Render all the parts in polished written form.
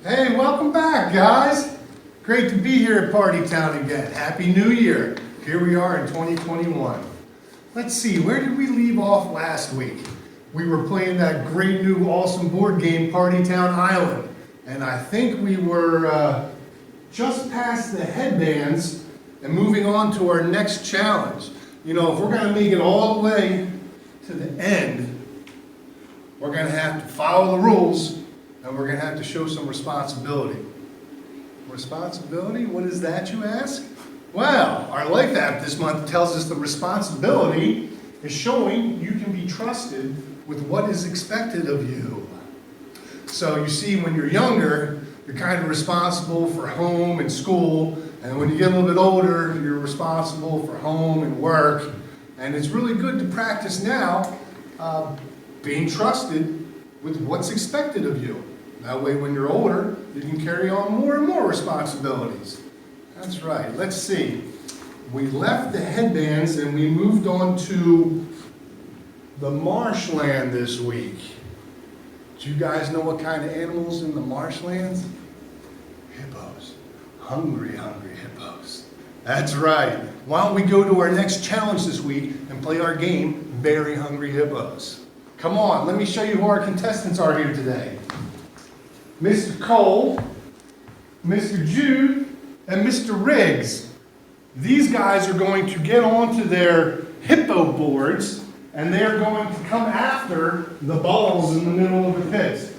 Hey, welcome back, guys. Great to be here at Party Town again. Happy New Year. Here we are in 2021. Let's see, where did we leave off last week? We were playing that great new awesome board game, Party Town Island. And I think we were just past the headbands and moving on to our next challenge. You know, if we're gonna make it all the way to the end, we're gonna have to follow the rules and we're gonna have to show some responsibility. Responsibility? What is that, you ask? Well, our life app this month tells us the responsibility is showing you can be trusted with what is expected of you. So you see, when you're younger, you're kind of responsible for home and school, and when you get a little bit older, you're responsible for home and work. And it's really good to practice now being trusted with what's expected of you. That way, when you're older, you can carry on more and more responsibilities. That's right. Let's see. We left the headbands and we moved on to the marshland this week. Do you guys know what kind of animals in the marshlands? Hippos. Hungry, hungry hippos. That's right. Why don't we go to our next challenge this week and play our game, Very Hungry Hippos. Come on, let me show you who our contestants are here today. Mr. Cole, Mr. Jude, and Mr. Riggs. These guys are going to get onto their hippo boards and they're going to come after the balls in the middle of the pit.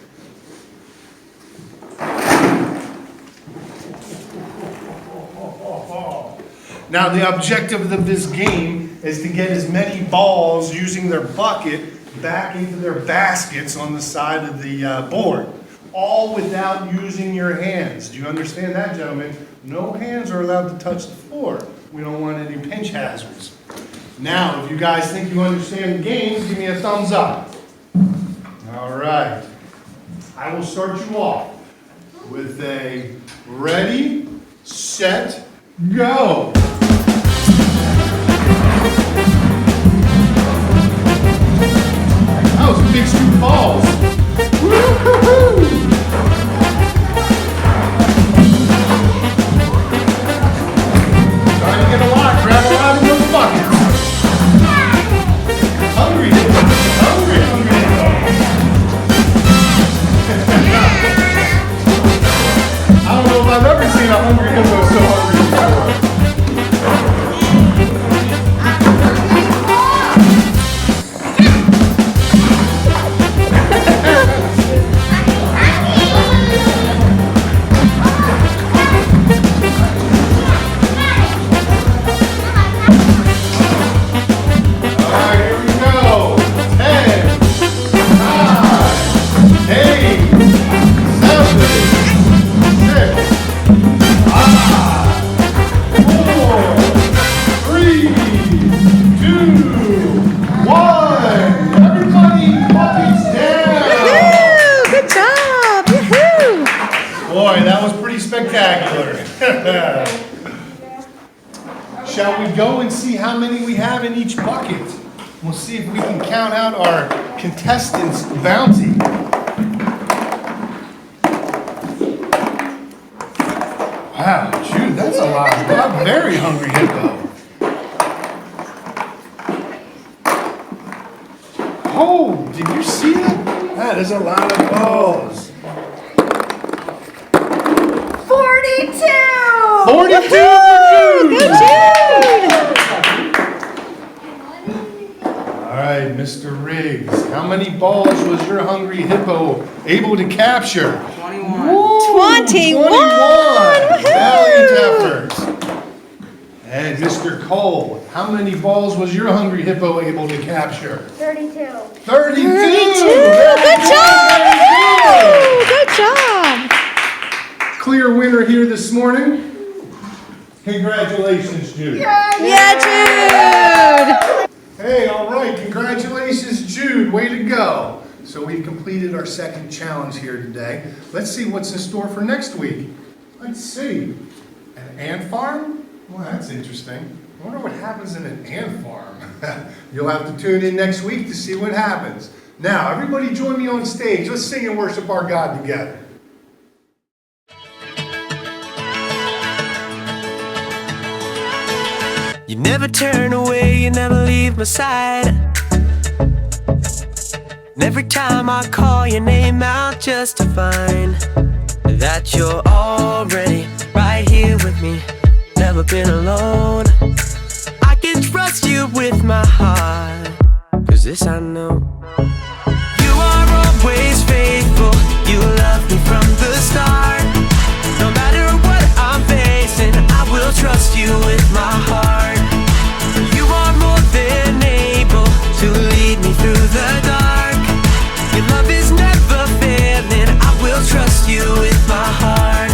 Now the objective of this game is to get as many balls using their bucket back into their baskets on the side of the board. All without using your hands. Do you understand that, gentlemen? No hands are allowed to touch the floor. We don't want any pinch hazards. Now, if you guys think you understand the games, give me a thumbs up. All right. I will start you off with a ready, set, go. That was a big scoop of balls. Woo-hoo-hoo! Trying to get a lot, grab a lot of those buckets. Hungry, hungry, hungry. I don't know if I've ever seen a hungry hippo so hungry before. Boy, that was pretty spectacular. Shall we go and see how many we have in each bucket? We'll see if we can count out our contestants' bounty. Wow, Jude, that's a lot. I'm very hungry hippo. Oh, did you see that? That is a lot of balls. 42! 42! Good Jude! All right, Mr. Riggs, how many balls was your hungry hippo able to capture? 21. Woo, 21! Valiant effort. And Mr. Cole, how many balls was your hungry hippo able to capture? 32. 32! 32! Good job! Good job! Clear winner here this morning. Congratulations, Jude. Yeah, Jude! Hey, all right, congratulations, Jude. Way to go. So we've completed our second challenge here today. Let's see what's in store for next week. Let's see. An ant farm? Well, that's interesting. I wonder what happens in an ant farm. You'll have to tune in next week to see what happens. Now, everybody join me on stage. Let's sing and worship our God together. You never turn away, you never leave my side. And every time I call your name out just to find that you're already right here with me, never been alone. I can trust you with my heart, 'cause this I know. You are always faithful, you love me from the start. No matter what I'm facing, I will trust you with my heart. You are more than able to lead me through the dark. Your love is never failing, I will trust you with my heart.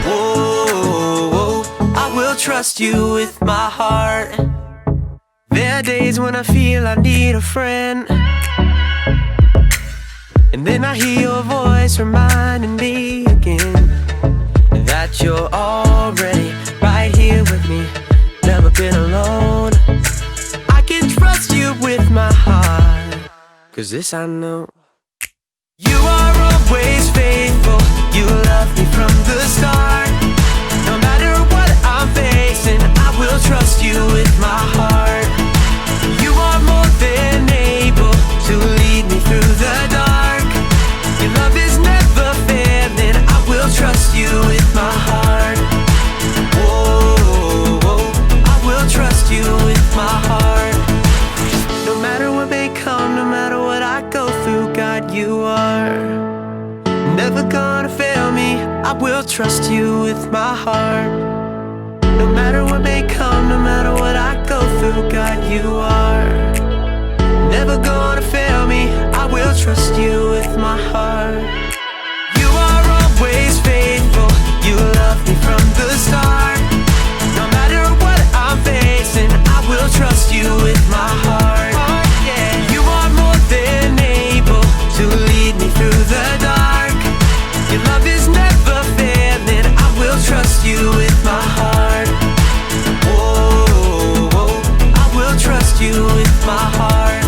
Whoa, I will trust you with my heart. There are days when I feel I need a friend, and then I hear your voice reminding me again that you're already right here with me, never been alone. I can trust you with my heart, 'cause this I know. You are always faithful, you love me from the start. No matter what I'm facing, I will trust you with my heart. You are more than able to lead me through the dark. Your love is never failing, I will trust you with my heart. Whoa, I will trust you with my heart. No matter what may come, no matter what I go through, God, you are never gonna fail me, I will trust you with my heart. No matter what may come, no matter what I go through, God, you are never gonna fail me, I will trust you with my heart. You are always faithful, you love me from the start. No matter what I'm facing, I will trust you with my heart. You are more than able to lead me through the dark. Your love is never failing, I will trust you with my heart. Whoa, I will trust you with my heart.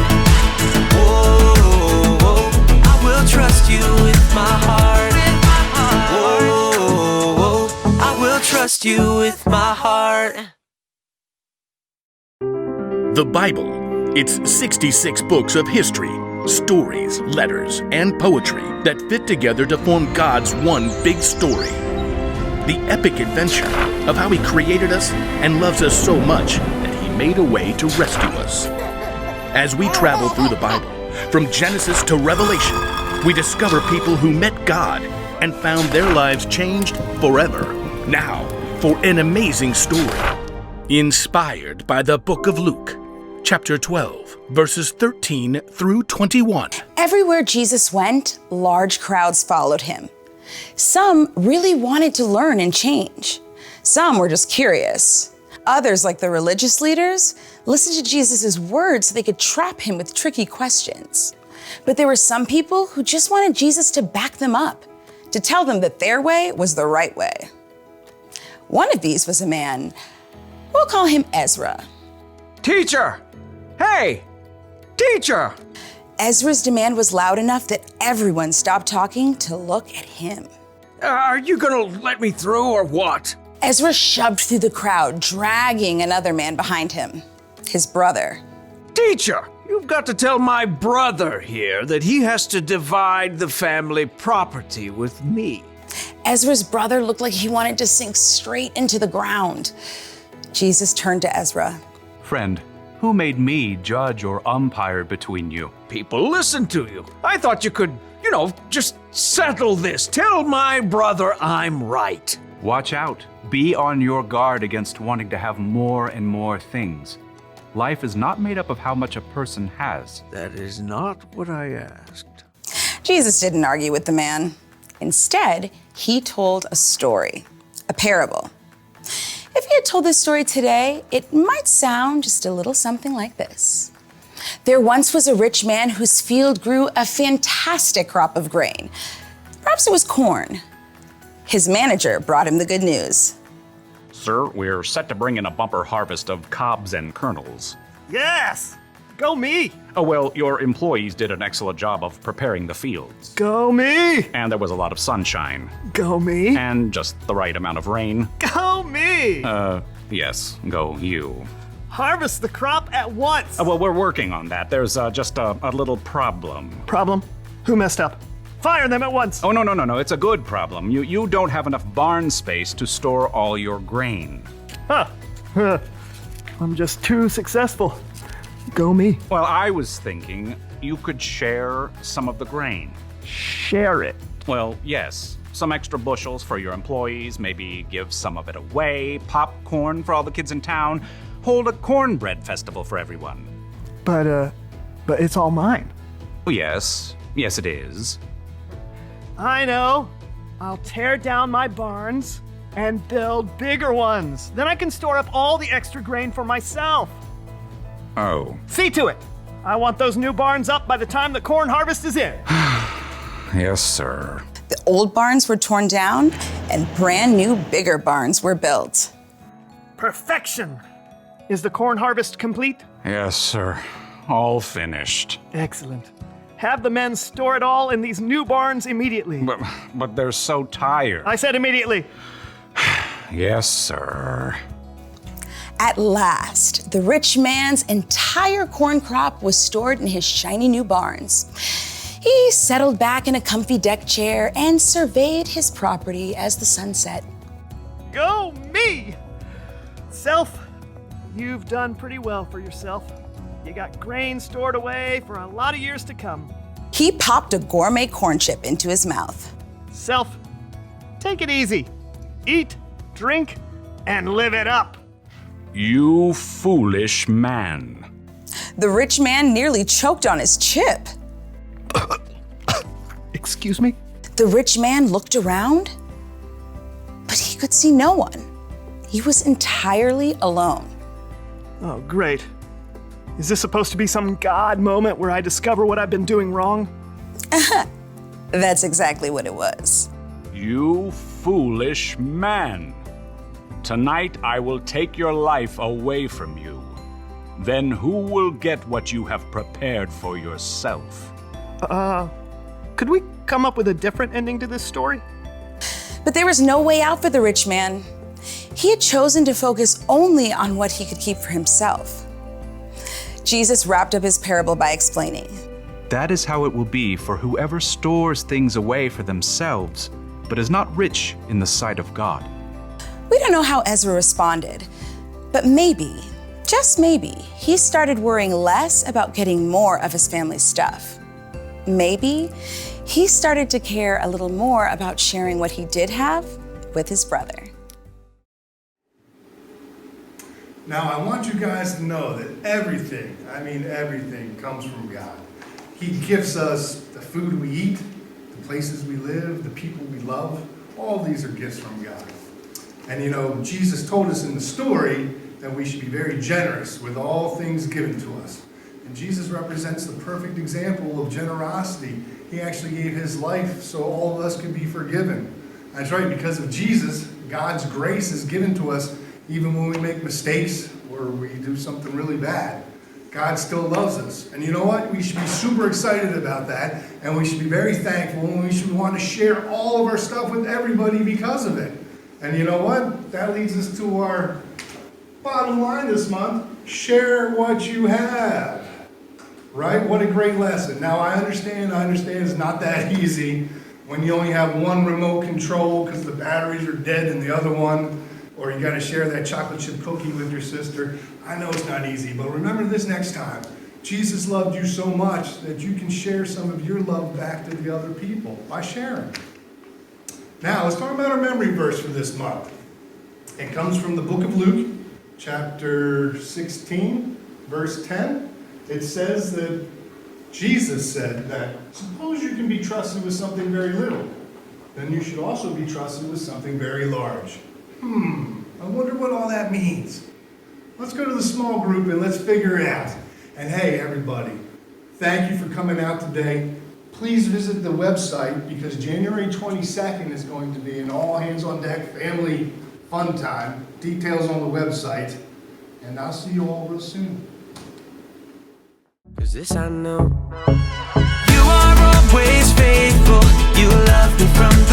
Whoa, I will trust you with my heart. Whoa, I will trust you with my heart. The Bible. It's 66 books of history, stories, letters, and poetry that fit together to form God's one big story. The epic adventure of how He created us and loves us so much that He made a way to rescue us. As we travel through the Bible, from Genesis to Revelation, we discover people who met God and found their lives changed forever. Now, for an amazing story, inspired by the book of Luke, chapter 12, verses 13 through 21. Everywhere Jesus went, large crowds followed him. Some really wanted to learn and change. Some were just curious. Others, like the religious leaders, listened to Jesus' words so they could trap him with tricky questions. But there were some people who just wanted Jesus to back them up, to tell them that their way was the right way. One of these was a man, we'll call him Ezra. Teacher! Hey! Teacher! Ezra's demand was loud enough that everyone stopped talking to look at him. Are you gonna let me through or what? Ezra shoved through the crowd, dragging another man behind him, his brother. Teacher, you've got to tell my brother here that he has to divide the family property with me. Ezra's brother looked like he wanted to sink straight into the ground. Jesus turned to Ezra. Friend, who made me judge or umpire between you? People listen to you. I thought you could, just settle this. Tell my brother I'm right. Watch out. Be on your guard against wanting to have more and more things. Life is not made up of how much a person has. That is not what I asked. Jesus didn't argue with the man. Instead, he told a story, a parable. If he had told this story today, it might sound just a little something like this. There once was a rich man whose field grew a fantastic crop of grain. Perhaps it was corn. His manager brought him the good news. Sir, we're set to bring in a bumper harvest of cobs and kernels. Yes! Go me! Oh, well, your employees did an excellent job of preparing the fields. Go me! And there was a lot of sunshine. Go me! And just the right amount of rain. Go me! Yes, go you. Harvest the crop at once. Well, we're working on that. There's just a little problem. Problem? Who messed up? Fire them at once. Oh, no. It's a good problem. You don't have enough barn space to store all your grain. Huh. I'm just too successful. Go me. Well, I was thinking you could share some of the grain. Share it. Well, yes. Some extra bushels for your employees, maybe give some of it away, popcorn for all the kids in town, hold a cornbread festival for everyone. But it's all mine. Oh, yes, it is. I know. I'll tear down my barns and build bigger ones. Then I can store up all the extra grain for myself. Oh. See to it. I want those new barns up by the time the corn harvest is in. Yes, sir. The old barns were torn down and brand new, bigger barns were built. Perfection. Is the corn harvest complete? Yes, sir. All finished. Excellent. Have the men store it all in these new barns immediately. But they're so tired. I said immediately. Yes, sir. At last, the rich man's entire corn crop was stored in his shiny new barns. He settled back in a comfy deck chair and surveyed his property as the sun set. Go me! Self, you've done pretty well for yourself. You got grain stored away for a lot of years to come. He popped a gourmet corn chip into his mouth. Self, take it easy. Eat, drink, and live it up. You foolish man. The rich man nearly choked on his chip. Excuse me? The rich man looked around, but he could see no one. He was entirely alone. Oh, great. Is this supposed to be some God moment where I discover what I've been doing wrong? That's exactly what it was. You foolish man. Tonight I will take your life away from you. Then who will get what you have prepared for yourself? Could we come up with a different ending to this story? But there was no way out for the rich man. He had chosen to focus only on what he could keep for himself. Jesus wrapped up his parable by explaining, That is how it will be for whoever stores things away for themselves, but is not rich in the sight of God. We don't know how Ezra responded, but maybe, just maybe, he started worrying less about getting more of his family's stuff. Maybe he started to care a little more about sharing what he did have with his brother. Now, I want you guys to know that everything, I mean everything, comes from God. He gives us the food we eat, the places we live, the people we love. All these are gifts from God. And you know, Jesus told us in the story that we should be very generous with all things given to us. And Jesus represents the perfect example of generosity. He actually gave his life so all of us could be forgiven. That's right, because of Jesus, God's grace is given to us even when we make mistakes or we do something really bad. God still loves us. And you know what? We should be super excited about that, and we should be very thankful, and we should want to share all of our stuff with everybody because of it. And you know what? That leads us to our bottom line this month. Share what you have. Right? What a great lesson. Now, I understand it's not that easy when you only have one remote control because the batteries are dead in the other one, or you got to share that chocolate chip cookie with your sister. I know it's not easy, but remember this next time. Jesus loved you so much that you can share some of your love back to the other people by sharing. Now, let's talk about our memory verse for this month. It comes from the book of Luke, chapter 16, verse 10. It says that Jesus said that, suppose you can be trusted with something very little, then you should also be trusted with something very large. I wonder what all that means. Let's go to the small group and let's figure it out. And hey, everybody, thank you for coming out today. Please visit the website because January 22nd is going to be an all-hands-on-deck family fun time. Details on the website. And I'll see you all real soon. 'Cause this I know, you are always faithful. You love me from